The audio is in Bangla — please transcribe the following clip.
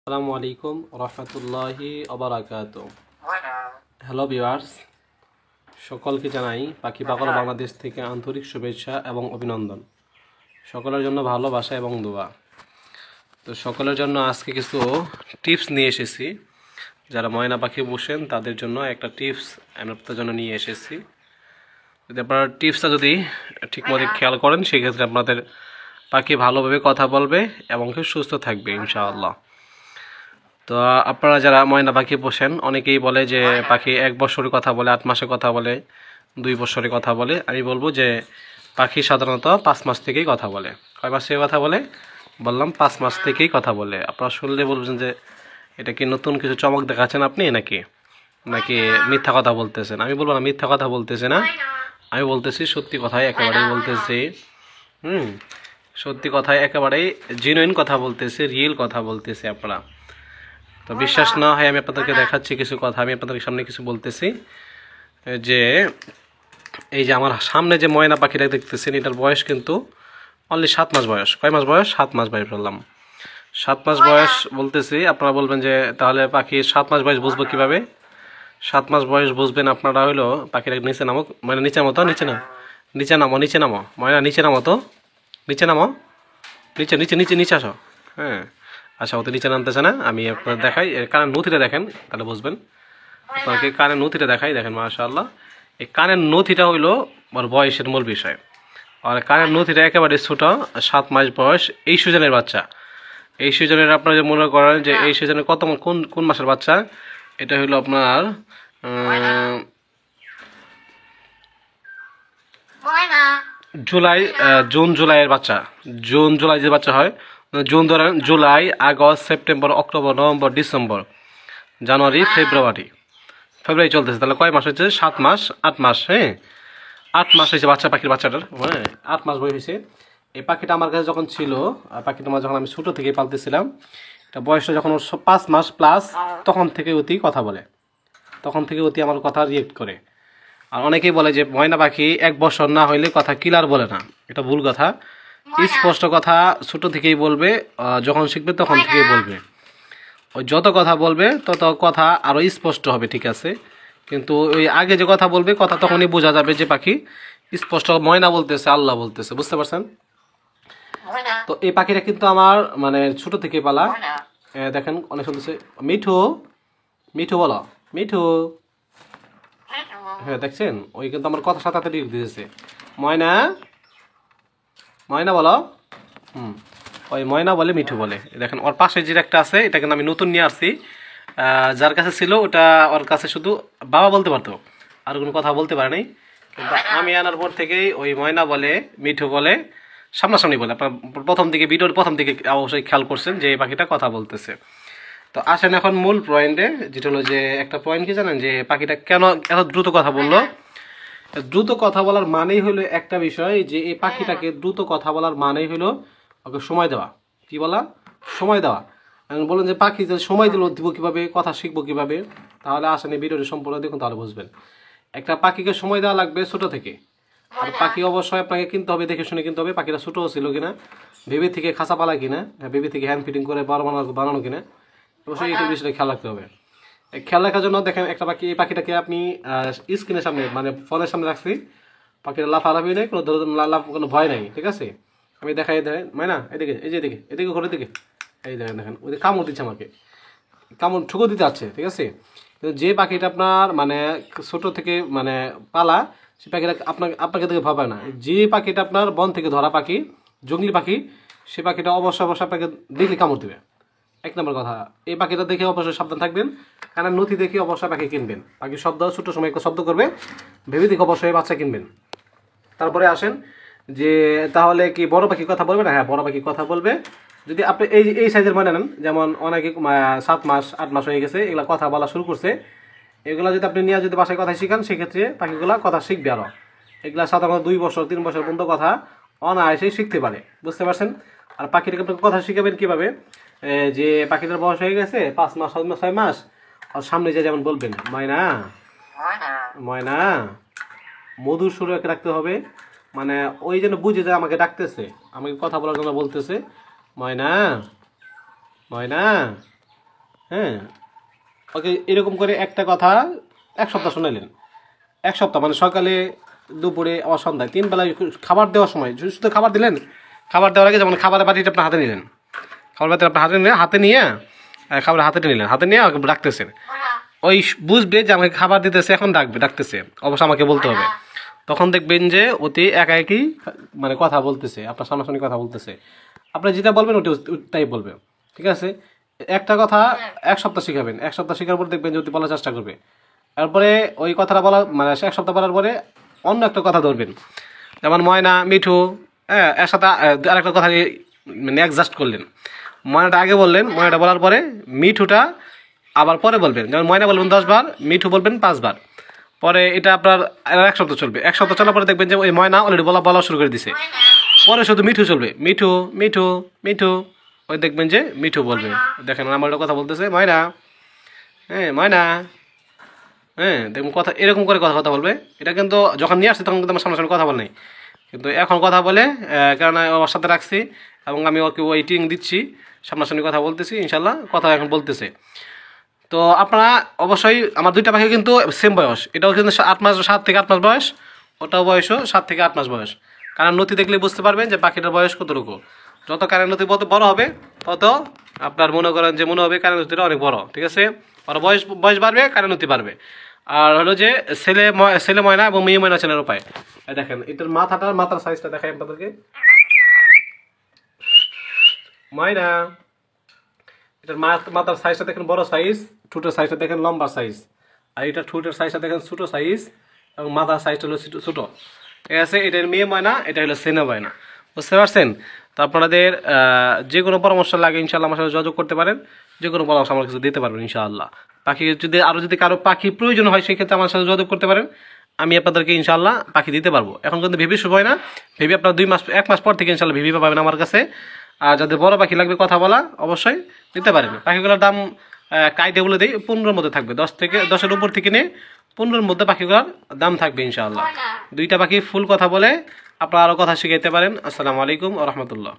আসসালামু আলাইকুম রহমতুল্লাহি আবরাকাতু। হ্যালো ভিউয়ার্স, সকলকে জানাই পাখি পাগল বাংলাদেশ থেকে আন্তরিক শুভেচ্ছা এবং অভিনন্দন। সকলের জন্য ভালোবাসা এবং দোয়া। তো সকলের জন্য আজকে কিছু টিপস নিয়ে এসেছি। যারা ময়না পাখি বসেন তাদের জন্য একটা টিপস আমি আপনাদের জন্য নিয়ে এসেছি। যদি আপনারা টিপসটা যদি ঠিকমতো খেয়াল করেন সেক্ষেত্রে আপনাদের পাখি ভালোভাবে কথা বলবে এবং খুব সুস্থ থাকবে ইনশাআল্লাহ। তো আপনারা যারা ময়না পাখি পোষেন অনেকেই বলে যে পাখি 1 বছরের কথা বলে, 8 মাসের কথা বলে, 2 বছরের কথা বলে। আমি বলবো যে পাখি সাধারণত 5 মাস থেকেই কথা বলে। কয় মাস থেকে কথা বলে? বললাম 5 মাস থেকেই কথা বলে। আপনারা শুনলে বলবেন যে এটা কি নতুন কিছু চমক দেখাচ্ছেন আপনি নাকি নাকি মিথ্যা কথা বলতেছেন। আমি বলবো না, মিথ্যা কথা বলতেছে না, আমি বলতেছি সত্যি কথাই একেবারেই বলতেছি। সত্যি কথাই একেবারেই জেনুইন কথা বলতেছি, রিয়েল কথা বলতেছি। আপনারা তো বিশ্বাস না হয় আমি আপনাদেরকে দেখাচ্ছি কিছু কথা। আমি আপনাদের সামনে কিছু বলতেছি যে এই যে আমার সামনে যে ময়না পাখিটা দেখতেছেন এটার বয়স কিন্তু অনলি 7 মাস বয়স। কয় মাস বয়স? 7 মাস বয়স বললাম। 7 মাস বয়স বলতেছি। আপনারা বলবেন যে তাহলে পাখি 7 মাস বয়স বুঝবো কিভাবে? 7 মাস বয়স বুঝবেন আপনারা হলো পাখিটা নিচে নামো, মানে নিচে নামো তো, নিচে না, নিচে নামো, নিচে নামো ময়না, নিচে নামো তো, নিচে নামো, নিচে নিচে নিচে নিচে আসো। হ্যাঁ, আচ্ছা, ওতে নিচে নামতেছে না। আমি আপনার দেখাই, কানের নথিটা দেখেন তাহলে বুঝবেন। আপনাকে কানের নথিটা দেখাই, দেখেন মাশাআল্লাহ। এই কানের নথিটা হইলো ওর বয়সের মূল বিষয়। আর কানের নথিটা একেবারে ছোট, 7 মাস বয়স। এই সিজনের বাচ্চা, এই সিজনের আপনারা যে মনে করেন যে এই সিজনের কত কোন কোন মাসের বাচ্চা, এটা হইলো আপনার জুলাই, জুন জুলাইয়ের বাচ্চা। জুন জুলাই যে বাচ্চা হয়, জুন ধরেন, July, August, September, October, November, December, January, February চলতেছে। তাহলে কয় মাস হচ্ছে? 7 মাস, 8 মাস। হ্যাঁ, 8 মাস হয়েছে বাচ্চা পাখির বাচ্চাটার। হ্যাঁ, 8 মাস বয়স হয়েছে। এই পাখিটা আমার কাছে যখন ছিল, পাখিটা যখন আমি ছোটো থেকেই পালতেছিলাম, এটা বয়সটা যখন 5 মাস প্লাস, তখন থেকে অতি কথা বলে, তখন থেকে অতি আমার কথা রিয়েক্ট করে। আর অনেকেই বলে যে ময়না পাখি 1 বছর না হইলে কথা ক্লিয়ার বলে না। এটা ভুল কথা। স্পষ্ট কথা ছোট থেকেই বলবে, যখন শিখবে তখন থেকেই বলবে। ওই যত কথা বলবে তত কথা আরও স্পষ্ট হবে, ঠিক আছে। কিন্তু ওই আগে যে কথা বলবে, কথা তখনই বোঝা যাবে যে পাখি স্পষ্ট ময়না বলতেছে, আল্লাহ বলতেছে। বুঝতে পারছেন? তো এই পাখিটা কিন্তু আমার মানে ছোট থেকে পালা। দেখেন অনেক শুনতেছে মিঠু, মিঠু বলো, মিঠু। হ্যাঁ, দেখছেন, ওই কিন্তু আমার কথা সাথে সাথে দিতেছে, ময়না, ময়না বলো। ওই ময়না বলে, মিঠু বলে। দেখেন ওর পাশে যে একটা আছে, এটা কিন্তু আমি নতুন নিয়ে আসছি। যার কাছে ছিল ওটা ওর কাছে শুধু বাবা বলতে পারতো, আর কোনো কথা বলতে পারে নাই। কিন্তু আমি আনার পর থেকেই ওই ময়না বলে, মিঠু বলে, সামনাসামনি বলে। আপনার ভিডিওর প্রথম দিকে অবশ্যই খেয়াল করছেন যে এই পাখিটা কথা বলতেছে। তো আসেন এখন মূল পয়েন্টে, যেটা হলো যে একটা পয়েন্ট কি জানেন, যে পাখিটা কেন এত দ্রুত কথা বললো। দ্রুত কথা বলার মানেই হলো একটা বিষয়, যে এই পাখিটাকে দ্রুত কথা বলার মানেই হলো ওকে সময় দেওয়া। কি বলা? সময় দেওয়া। বলেন যে পাখি যে সময় দিব কীভাবে, কথা শিখবো কীভাবে, তাহলে আসেন এই ভিডিওটি সম্পূর্ণ দেখুন, তাহলে বুঝবেন। একটা পাখিকে সময় দেওয়া লাগবে ছোট থেকে। আর পাখি অবশ্যই আপনাকে কিনতে হবে, দেখে শুনে কিনতে হবে। পাখিটা ছোটো ছিল কিনা, ভেবে থেকে খাঁচা পালা কিনা, ভেবে থেকে হ্যান্ড ফিটিং করে বানানো কিনা, অবশ্যই এই বিষয়টা খেয়াল রাখতে হবে। খেয়াল রাখার জন্য দেখেন একটা পাখি, এই পাখিটাকে আপনি স্ক্রিনের সামনে মানে ফোনের সামনে রাখছি, পাখিটা লাফালাফি নেই, কোনো ভয় নাই, ঠিক আছে। আমি দেখাই দেয় মাইনা, এদিকে, এই যে এদিকে, এদিকে ঘরের দিকে, এই দেখেন, দেখেন ওই কামড় দিচ্ছে আমাকে, কামড় ঠুকো দিতে আছে, ঠিক আছে। কিন্তু যে পাখিটা আপনার মানে ছোট থেকে মানে পালা, সে পাখিটা আপনাকে দেখে ভাবে না। যে পাখিটা আপনার বন থেকে ধরা পাখি, জঙ্গলি পাখি, সে পাখিটা অবশ্যই আপনাকে দেখলে কামড় দেবে। 1 নম্বর কথা, এই পাখিটা দেখে অবশ্যই সাবধান থাকবেন। কারণ নথি দেখে অবশ্যই পাখি কিনবেন। পাখি শব্দ ছোট সময় শব্দ করবে, ভেবে দেখে অবশ্যই বাচ্চা কিনবেন। তারপরে আসেন যে তাহলে কি বড় পাখি কথা বলবে না? হ্যাঁ, বড় পাখি কথা বলবে। যদি আপনি এই সাইজের মনে নেন, যেমন অনেকে 7 মাস 8 মাস হয়ে গেছে, এগুলা কথা বলা শুরু করছে, এগুলা যদি আপনি নিয়ে যদি বাসায় কথা শিখান, সেক্ষেত্রে পাখিগুলা কথা শিখবে আরও। এগুলা সাধারণত 2 বছর 3 বছর পর্যন্ত কথা অনায়াসেই শিখতে পারে। বুঝতে পারছেন? আর পাখিটাকে আপনি কথা শিখাবেন কীভাবে? যে পাখিটার বয়স হয়ে গেছে 5 মাস 7 মাস 6 মাস, আর সামনে যে যেমন বলবেন ময়না, ময়না, মধুর সুরে রাখতে হবে। মানে ওই যেন বুঝে যে আমাকে ডাকতেছে, আমাকে কথা বলার জন্য বলতেছে, ময়না, ময়না, হ্যাঁ, ওকে এরকম করে একটা কথা 1 সপ্তাহ শোনালেন। 1 সপ্তাহ মানে সকালে, দুপুরে, আবার সন্ধ্যায়, 3 বেলায় খাবার দেওয়ার সময় শুধু খাবার দিলেন। খাবার দেওয়ার আগে যেমন খাবারের বাটিটা আপনার হাতে নিলেন, খাবার বাটি আপনার হাতে নিয়ে খাবার হাতে নিয়ে রাখতেছেন। ওই বুঝবে যে আমাকে খাবার দিতেছে, এখন ডাকতেছে, অবশ্য আমাকে বলতে হবে। তখন দেখবেন যে অতি একাই মানে কথা বলতেছে, আপনার সামনাসামনি কথা বলতেছে। আপনি যেটা বলবেন ওটাই বলবে, ঠিক আছে? একটা কথা 1 সপ্তাহ শিখাবেন, 1 সপ্তাহ শেখার পর দেখবেন যে অতি বলার চেষ্টা করবে। তারপরে ওই কথাটা বলা মানে 1 সপ্তাহ বলার পরে অন্য একটা কথা ধরবেন, যেমন ময়না, মিঠু, হ্যাঁ, এর সাথে আরেকটা কথা মানে অ্যাডজাস্ট করলেন। ময়নাটা আগে বললেন, ময়নাটা বলার পরে মিঠুটা আবার পরে বলবেন। যেমন ময়না বলবেন 10 বার, মিঠু বলবেন 5 বার। পরে এটা আপনার 1 সপ্তাহ চলবে। 1 সপ্তাহ চলার পরে দেখবেন যে ওই ময়না অলরেডি বলা শুরু করে দিছে। পরে শুধু মিঠু চলবে, মিঠু মিঠু মিঠু। ওই দেখবেন যে মিঠু বলবে, দেখেন আমার কথা বলতেছে ময়না, হ্যাঁ ময়না, হ্যাঁ দেখুন কথা এরকম করে কথা বলবে। এটা কিন্তু যখন নিয়ে আসছে তখন কিন্তু আমার সামনাসামনি কথা বল নাই, কিন্তু এখন কথা বলে, কারণ ওর সাথে রাখছি এবং আমি ওকে ওয়েটিং দিচ্ছি, সামনাসামনি কথা বলতেছি, ইনশাল্লাহ কথা এখন বলতেছে। তো আপনারা অবশ্যই, আমার 2টা পাখি কিন্তু সেম বয়স, এটাও কিন্তু 7 থেকে 8 মাস বয়স, ওটাও বয়সও 7 থেকে 8 মাস বয়স। কারণ নথি দেখলে বুঝতে পারবেন যে পাখিটার বয়স কতটুকু। যত কারেন্ট নথি বড় হবে তত আপনার মনে করেন যে মনে হবে কারেন্ট নথিটা অনেক বড়, ঠিক আছে? আর বয়স বাড়বে, কারেন্ট নথি বাড়বে। আর হলো যে ছেলে ময়না এবং মেয়ে ময়না চেনার উপায়, দেখেন এটার মাথার সাইজটা দেখাই আপনাদেরকে। ময়না, এটার মাথার সাইজটা দেখেন বড় সাইজ, ঠোঁটের সাইজটা দেখেন লম্বা সাইজ, আর এটা ঠোঁটের সাইজটা দেখেন ছোট সাইজ, এবং মাথার সাইজটা হলো ছোট, ঠিক আছে? এটার মেয়ে ময়না, এটা হলো ছেলে ময়না, বুঝতে পারছেন? তো আপনাদের যে কোনো পরামর্শ লাগে ইনশাল্লাহ আমার সাথে যোগাযোগ করতে পারেন, যে কোনো পরামর্শ আমার কাছে দিতে পারবেন ইনশাআল্লাহ। পাখি যদি কারো পাখি প্রয়োজন হয় সেক্ষেত্রে আমার সাথে যোগাযোগ করতে পারেন, আমি আপনাদেরকে ইনশাআল্লাহ পাখি দিতে পারবো। এখন কিন্তু ভেবি সময় না, ভেবি আপনার 1 মাস পর থেকে ইনশাল্লাহ ভেবি পাবেন আমার কাছে। আর যাদের বড় পাখি লাগবে কথা বলা, অবশ্যই দিতে পারেন। পাখিগুলোর দাম কাইটে বলে দিই 15-এর মধ্যে থাকবে, 10-এর উপর থেকে নিয়ে 15-এর মধ্যে পাখিগুলোর দাম থাকবে ইনশাআল্লাহ। 2টা পাখি ফুল কথা বলে আপনারা আরও কথা শিখাইতে পারেন। আসসালামু আলাইকুম ওয়া রাহমাতুল্লাহ।